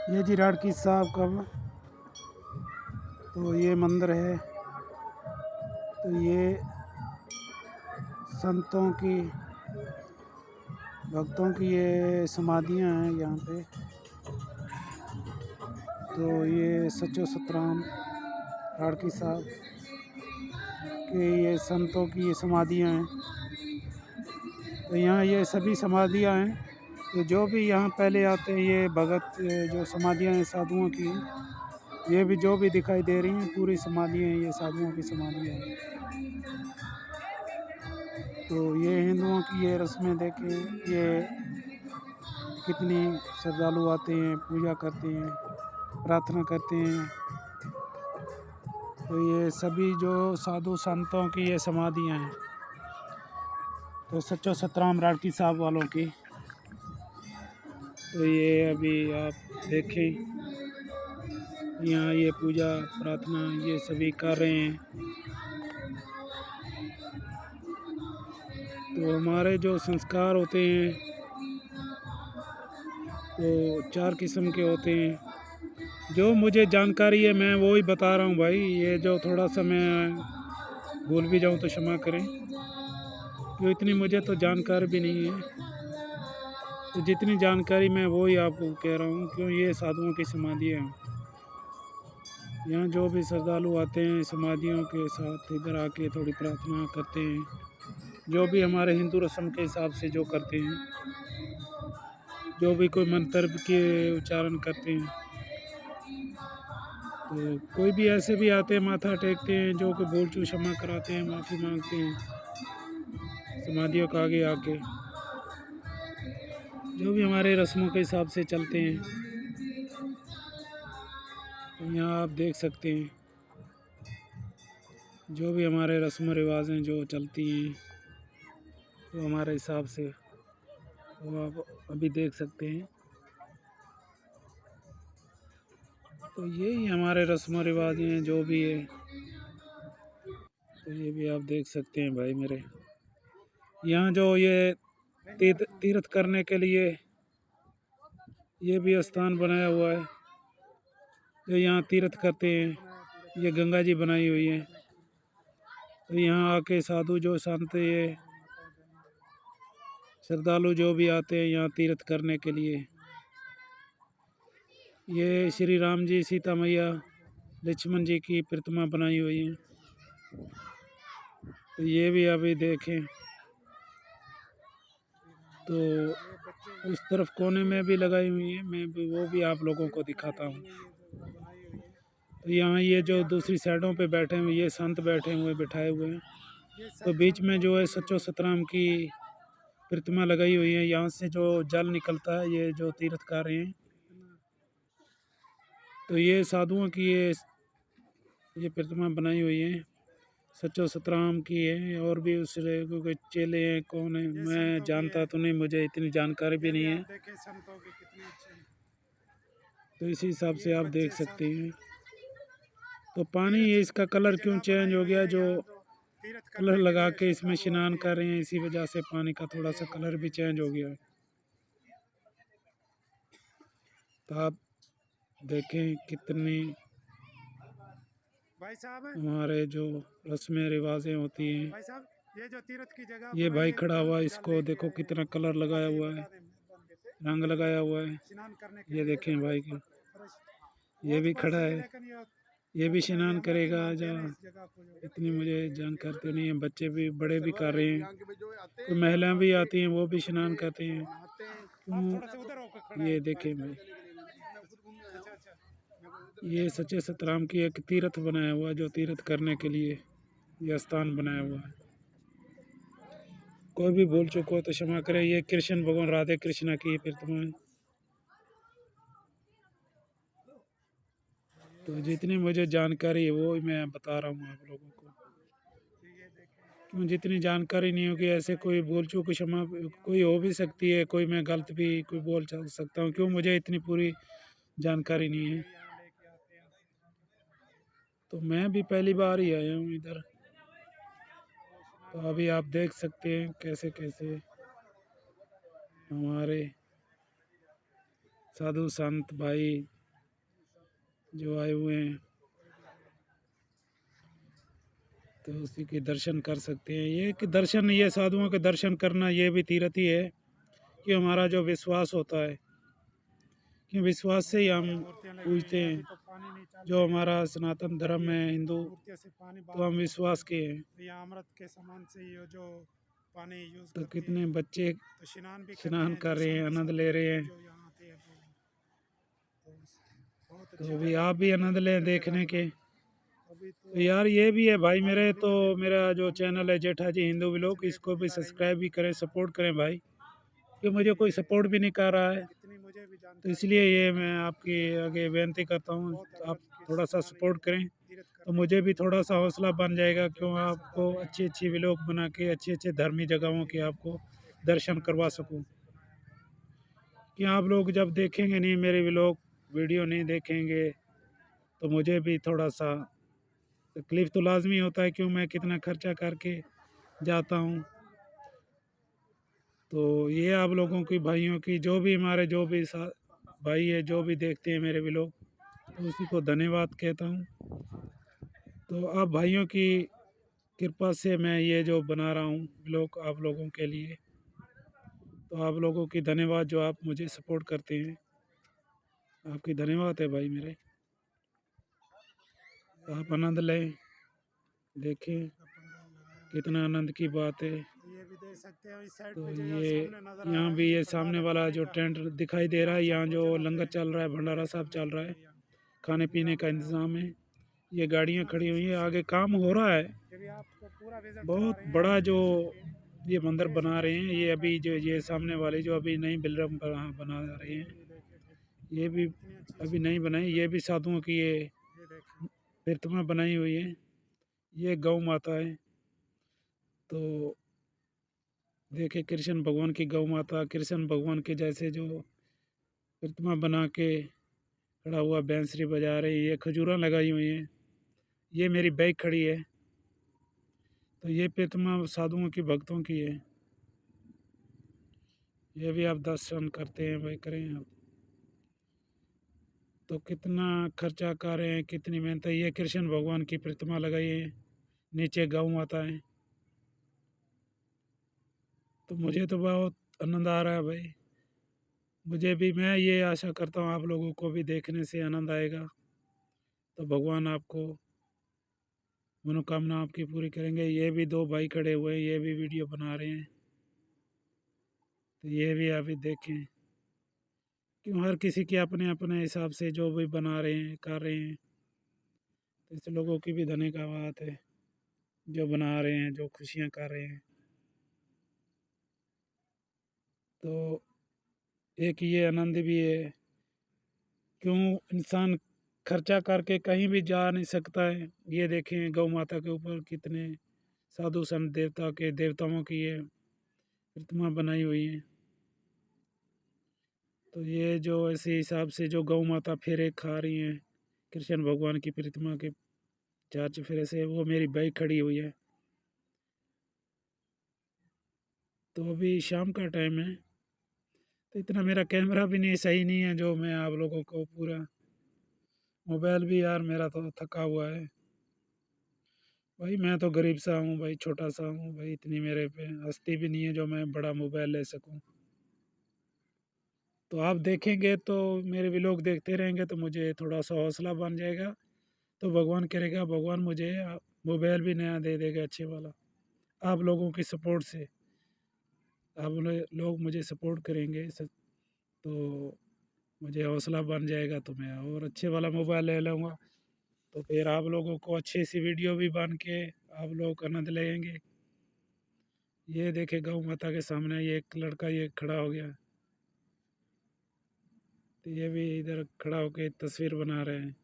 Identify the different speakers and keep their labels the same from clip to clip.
Speaker 1: ये जी राड़की साहब का तो ये मंदिर है। तो ये संतों की भक्तों की ये समाधियां हैं यहाँ पे। तो ये सच्चो सतराम राड़की साहब के ये संतों की ये समाधियां हैं। तो यहाँ ये सभी समाधियां हैं। तो जो भी यहाँ पहले आते हैं ये भगत जो समाधियां हैं साधुओं की, ये भी जो भी दिखाई दे रही हैं पूरी समाधियां हैं, ये साधुओं की समाधियां हैं। तो ये हिंदुओं की ये रस्में देखें, ये कितनी श्रद्धालु आते हैं, पूजा करते हैं, प्रार्थना करते हैं। तो ये सभी जो साधु संतों की ये समाधियां हैं। तो सच्चो सतराम राड़की साहब वालों की। तो ये अभी आप देखें यहाँ ये पूजा प्रार्थना ये सभी कर रहे हैं। तो हमारे जो संस्कार होते हैं वो 4 किस्म के होते हैं। जो मुझे जानकारी है मैं वो ही बता रहा हूँ भाई। ये जो थोड़ा सा मैं भूल भी जाऊँ तो क्षमा करें, क्यों इतनी मुझे तो जानकारी भी नहीं है। तो जितनी जानकारी मैं वो ही आपको कह रहा हूँ, क्यों ये साधुओं की समाधियाँ हैं। यहाँ जो भी श्रद्धालु आते हैं समाधियों के साथ इधर आके थोड़ी प्रार्थना करते हैं, जो भी हमारे हिंदू रस्म के हिसाब से जो करते हैं, जो भी कोई मंत्र के उच्चारण करते हैं। तो कोई भी ऐसे भी आते हैं माथा टेकते हैं, जो कि भूल चूक क्षमा कराते हैं, माफ़ी मांगते हैं समाधियों के आगे आके, जो भी हमारे रस्मों के हिसाब से चलते हैं। तो यहाँ आप देख सकते हैं जो भी हमारे रस्म रिवाज हैं जो चलती हैं तो हमारे हिसाब से, वो आप अभी देख सकते हैं। तो यही हमारे रस्म रिवाज हैं जो भी है। तो ये भी आप देख सकते हैं भाई मेरे। यहाँ जो ये तीर्थ करने के लिए ये भी स्थान बनाया हुआ है, जो यहाँ तीर्थ करते हैं। ये गंगा जी बनाई हुई है। तो यहाँ आके साधु जो संत ये श्रद्धालु जो भी आते हैं यहाँ तीर्थ करने के लिए। ये श्री राम जी, सीता मैया, लक्ष्मण जी की प्रतिमा बनाई हुई है। तो ये भी अभी देखें। तो उस तरफ कोने में भी लगाई हुई है, मैं भी वो भी आप लोगों को दिखाता हूँ। तो यहाँ ये जो दूसरी साइडों पे बैठे हुए ये संत बैठे हुए बिठाए हुए हैं। तो बीच में जो है सच्चो सतराम की प्रतिमा लगाई हुई है। यहाँ से जो जल निकलता है ये जो तीर्थ कर रहे हैं, तो ये साधुओं की ये प्रतिमा बनाई हुई है, सच्चो सतराम की है। और भी उस कोई चेले हैं, कौन है मैं जानता तो नहीं, मुझे इतनी जानकारी भी नहीं है। तो इसी हिसाब से आप देख सकते हैं। तो पानी इसका कलर क्यों चेंज हो गया, जो कलर लगा के इसमें स्नान कर रहे हैं इसी वजह से पानी का थोड़ा सा कलर भी चेंज हो गया। तो आप देखें कितनी हमारे जो रस्में रिवाजें होती हैं। ये जो तीर्थ की जगह ये भाई खड़ा हुआ है, इसको देखो कितना कलर लगाया हुआ है, रंग लगाया हुआ है। ये देखें भाई की, ये भी खड़ा है, ये भी स्नान करेगा। जहाँ इतनी मुझे जानकारी तो नहीं है, बच्चे भी बड़े भी कर रहे हैं, कोई महिलाएं भी आती हैं वो भी स्नान करते हैं। तो ये देखें भाई, ये सच्चे सतराम की एक तीर्थ बनाया हुआ है, जो तीर्थ करने के लिए यह स्थान बनाया हुआ है। कोई भी भूल चूक हो तो क्षमा करें। ये कृष्ण भगवान राधे कृष्णा की प्रतिमा है। तो जितनी मुझे जानकारी है वो ही मैं बता रहा हूँ आप लोगों को, क्यों जितनी जानकारी नहीं होगी ऐसे कोई भूल चूक क्षमा कोई हो भी सकती है, कोई मैं गलत भी कोई बोल सकता हूँ, क्यों मुझे इतनी पूरी जानकारी नहीं है। तो मैं भी पहली बार ही आया हूँ इधर। तो अभी आप देख सकते हैं कैसे कैसे हमारे साधु संत भाई जो आए हुए हैं तो उसी के दर्शन कर सकते हैं। ये कि दर्शन, ये साधुओं के दर्शन करना ये भी तीर्थ ही है कि हमारा जो विश्वास होता है, कि विश्वास से ही हम पूजते हैं। जो हमारा सनातन धर्म है हिंदू, तो हम विश्वास के हैं।
Speaker 2: अमृत के समान से ये जो पानी यूज
Speaker 1: तो
Speaker 2: करते
Speaker 1: कितने
Speaker 2: हैं,
Speaker 1: बच्चे
Speaker 2: तो स्नान भी करते
Speaker 1: स्नान
Speaker 2: हैं,
Speaker 1: कर
Speaker 2: जो
Speaker 1: रहे हैं,
Speaker 2: संत
Speaker 1: आनंद ले
Speaker 2: साधु
Speaker 1: रहे हैं।
Speaker 2: जो यहाँ आते हैं, तो बहुत
Speaker 1: तो
Speaker 2: अच्छी
Speaker 1: अभी
Speaker 2: जगह
Speaker 1: आप भी
Speaker 2: है।
Speaker 1: आनंद लें देखने के।
Speaker 2: अभी
Speaker 1: तो
Speaker 2: तो
Speaker 1: यार ये भी है भाई
Speaker 2: भाई
Speaker 1: मेरे,
Speaker 2: होली
Speaker 1: तो
Speaker 2: का दिन है,
Speaker 1: मेरा जो
Speaker 2: हम
Speaker 1: चैनल है जेठा जी हिंदू
Speaker 2: थोड़े से
Speaker 1: व्लॉग,
Speaker 2: लेट
Speaker 1: इसको भी
Speaker 2: निकल आएंगे,
Speaker 1: सब्सक्राइब भी करें, सपोर्ट करें भाई, कि मुझे कोई
Speaker 2: क्योंकि
Speaker 1: सपोर्ट भी नहीं कर रहा है।
Speaker 2: इतनी मुझे भी
Speaker 1: तो
Speaker 2: जानकारी
Speaker 1: इसलिए
Speaker 2: नहीं है।
Speaker 1: ये मैं आपके आगे बेनती करता हूँ,
Speaker 2: बहुत
Speaker 1: आप
Speaker 2: अमृत के
Speaker 1: थोड़ा सा
Speaker 2: समान ये
Speaker 1: सपोर्ट करें,
Speaker 2: तीर्थ
Speaker 1: तो
Speaker 2: करने
Speaker 1: मुझे
Speaker 2: के
Speaker 1: भी
Speaker 2: लिए
Speaker 1: थोड़ा सा हौसला बन जाएगा,
Speaker 2: जो
Speaker 1: क्यों
Speaker 2: भी
Speaker 1: आपको
Speaker 2: श्रद्धालु हैं
Speaker 1: अच्छी अच्छी व्लॉग बना के अच्छे अच्छे धार्मिक जगहों के आपको दर्शन
Speaker 2: इतना
Speaker 1: करवा
Speaker 2: अच्छा
Speaker 1: सकूं।
Speaker 2: से बनाया है।
Speaker 1: कि आप लोग जब देखेंगे नहीं मेरे व्लॉग, वीडियो नहीं देखेंगे, तो मुझे भी थोड़ा सा तकलीफ़ तो लाजमी होता है, क्यों मैं कितना खर्चा करके जाता हूँ। तो ये आप लोगों की, भाइयों की, जो भी हमारे जो भी भाई है, जो भी देखते हैं मेरे व्लॉग, तो उसी को धन्यवाद कहता हूँ। तो आप भाइयों की कृपा से मैं ये जो बना रहा हूँ व्लॉग आप लोगों के लिए, तो आप लोगों की धन्यवाद जो आप मुझे सपोर्ट करते हैं, आपकी धन्यवाद है भाई मेरे। आप आनंद लें, देखें
Speaker 2: का पंडाल लगाया हुआ
Speaker 1: कितना आनंद की बात है।
Speaker 2: है। ये भी देख सकते हैं इस साइड
Speaker 1: तो
Speaker 2: पे जो यहाँ
Speaker 1: ये
Speaker 2: सामने नजर आ
Speaker 1: यहाँ
Speaker 2: रहा है,
Speaker 1: भी
Speaker 2: ये
Speaker 1: ये
Speaker 2: पंडाल
Speaker 1: सामने
Speaker 2: है
Speaker 1: वाला
Speaker 2: खाने
Speaker 1: जो
Speaker 2: का।
Speaker 1: टेंट दिखाई दे रहा
Speaker 2: यहाँ
Speaker 1: है,
Speaker 2: सब
Speaker 1: यहाँ जो
Speaker 2: भोजन होते
Speaker 1: लंगर
Speaker 2: हैं,
Speaker 1: चल रहा है, भंडारा साहब
Speaker 2: खाने
Speaker 1: चल
Speaker 2: के
Speaker 1: रहा है,
Speaker 2: लिए यहाँ
Speaker 1: खाने पीने
Speaker 2: इंतजाम
Speaker 1: का
Speaker 2: बनाया हुआ
Speaker 1: इंतज़ाम
Speaker 2: है।
Speaker 1: है। ये गाड़ियाँ
Speaker 2: इतना
Speaker 1: खड़ी हुई हैं,
Speaker 2: खूबसूरत
Speaker 1: आगे काम हो रहा है।
Speaker 2: ये भी आपको पूरा विजिट करा
Speaker 1: बहुत
Speaker 2: रहे हैं
Speaker 1: बड़ा जो
Speaker 2: क्योंकि
Speaker 1: ये मंदिर
Speaker 2: देश
Speaker 1: बना रहे
Speaker 2: विदेश
Speaker 1: हैं,
Speaker 2: में
Speaker 1: ये
Speaker 2: जानकारी
Speaker 1: अभी जो
Speaker 2: मिलती
Speaker 1: ये
Speaker 2: है।
Speaker 1: सामने वाले जो अभी नई बिल्डिंग बना रहे हैं,
Speaker 2: ये देखे फिर
Speaker 1: ये भी
Speaker 2: इतनी अच्छी
Speaker 1: अभी नहीं
Speaker 2: सुंदर
Speaker 1: बनाई, ये भी साधुओं की ये
Speaker 2: ये देखें।
Speaker 1: प्रतिमा बनाई हुई है। ये गौ माता है। तो देखे कृष्ण भगवान की गौ माता, कृष्ण भगवान के जैसे जो प्रतिमा बना के खड़ा हुआ बैंसरी बजा रही है, ये खजूरा लगाई हुई हैं। ये मेरी बाइक खड़ी है। तो ये प्रतिमा साधुओं की, भक्तों की है। ये भी आप दर्शन करते हैं भाई, करें आप। तो कितना खर्चा कर रहे हैं, कितनी मेहनत है। ये कृष्ण भगवान की प्रतिमा लगाई है, नीचे गौ माता है। तो मुझे तो बहुत आनंद आ रहा है भाई। मुझे भी, मैं ये आशा करता हूँ आप लोगों को भी देखने से आनंद आएगा। तो भगवान आपको मनोकामना आपकी पूरी करेंगे। ये भी दो भाई खड़े हुए हैं, ये भी वीडियो बना रहे हैं। तो ये भी अभी देखें, क्यों हर किसी के अपने अपने हिसाब से जो भी बना रहे हैं, कर रहे हैं। तो ऐसे लोगों की भी धन्य का बात है, जो बना रहे हैं, जो खुशियाँ कर रहे हैं। तो एक ये आनंद भी है, क्यों इंसान खर्चा करके कहीं भी जा नहीं सकता है। ये देखें गौ माता के ऊपर कितने साधु संत देवता के, देवताओं की ये प्रतिमा बनाई हुई है। तो ये जो ऐसे हिसाब से जो गौ माता फेरे खा रही हैं कृष्ण भगवान की प्रतिमा के चार चफेरे से, वो मेरी बाइक खड़ी हुई है। तो अभी शाम का टाइम है, तो इतना मेरा कैमरा भी नहीं सही नहीं है जो मैं आप लोगों को पूरा, मोबाइल भी यार मेरा तो थका हुआ है भाई। मैं तो गरीब सा हूँ भाई, छोटा सा हूँ भाई, इतनी मेरे पे हस्ती भी नहीं है जो मैं बड़ा मोबाइल ले सकूँ। तो आप देखेंगे तो मेरे व्लॉग देखते रहेंगे तो मुझे थोड़ा सा हौसला बन जाएगा। तो भगवान करेगा, भगवान मुझे मोबाइल भी नया दे देगा अच्छे वाला, आप लोगों की सपोर्ट से। आप लोग मुझे सपोर्ट करेंगे तो मुझे हौसला बन जाएगा, तो मैं और अच्छे वाला मोबाइल ले लूँगा। तो फिर आप लोगों को अच्छी सी वीडियो भी बन के आप लोग आनंद लेंगे। ये देखे गौ माता के सामने ये एक लड़का ये खड़ा हो गया, तो ये भी इधर खड़ा होके तस्वीर बना रहे हैं।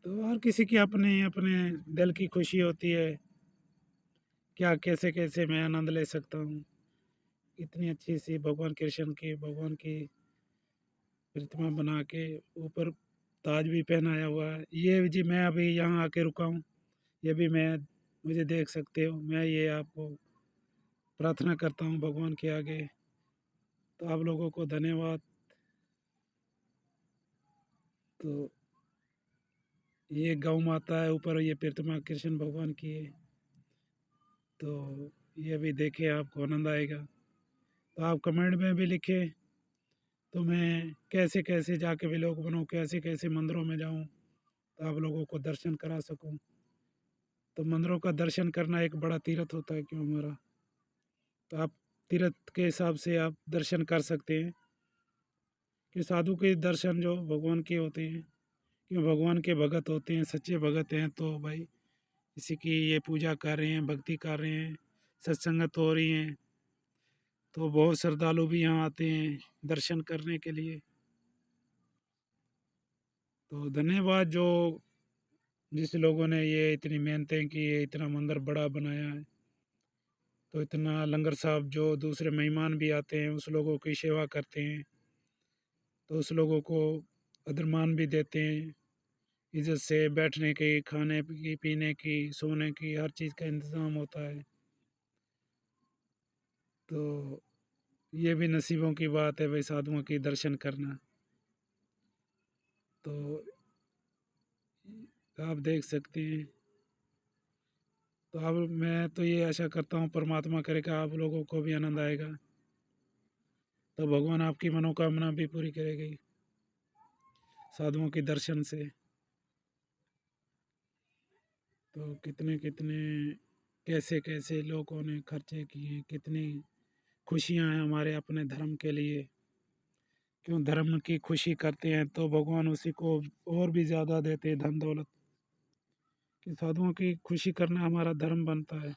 Speaker 1: तो हर किसी की अपने अपने दिल की खुशी होती है, क्या कैसे कैसे मैं आनंद ले सकता हूँ। इतनी अच्छी सी भगवान कृष्ण की, भगवान की प्रतिमा बना के ऊपर ताज भी पहनाया हुआ है। ये जी मैं अभी यहाँ आके रुका हूँ, ये भी मैं, मुझे देख सकते हो। मैं ये आपको प्रार्थना करता हूँ भगवान के आगे। तो आप लोगों को धन्यवाद। तो ये गौ माता है, ऊपर ये प्रतिमा कृष्ण भगवान की है। तो ये भी देखें, आपको आनंद आएगा। तो आप कमेंट में भी लिखें, तो मैं कैसे कैसे जाके व्लॉग बनाऊँ, कैसे कैसे मंदिरों में जाऊँ, तो आप लोगों को दर्शन करा सकूँ। तो मंदिरों का दर्शन करना एक बड़ा तीर्थ होता है क्यों हमारा। तो आप तीर्थ के हिसाब से आप दर्शन कर सकते हैं कि साधु के दर्शन जो भगवान के होते हैं, क्यों भगवान के भगत होते हैं, सच्चे भगत हैं। तो भाई इसी की ये पूजा कर रहे हैं, भक्ति कर रहे हैं, सत्संगत हो रही हैं। तो बहुत श्रद्धालु भी यहाँ आते हैं दर्शन करने के लिए। तो धन्यवाद जो जिस लोगों ने ये इतनी मेहनतें की, ये इतना मंदिर बड़ा बनाया है। तो इतना लंगर साहब जो दूसरे मेहमान भी आते हैं उस लोगों की सेवा करते हैं, तो उस लोगों को अदरमान भी देते हैं, इज़्ज़त से बैठने की, खाने की, पीने की, सोने की, हर चीज़ का इंतज़ाम होता है। तो ये भी नसीबों की बात है भाई, साधुओं की दर्शन करना। तो आप देख सकते हैं। तो अब मैं तो ये आशा करता हूँ परमात्मा करेगा आप लोगों को भी आनंद आएगा, तो भगवान आपकी मनोकामना भी पूरी करेगी साधुओं के दर्शन से। तो कितने कितने कैसे कैसे लोगों ने खर्चे किए, कितनी खुशियाँ हैं हमारे अपने धर्म के लिए। क्यों धर्म की खुशी करते हैं तो भगवान उसी को और भी ज़्यादा देते हैं धन दौलत। कि साधुओं की खुशी करना हमारा धर्म बनता है।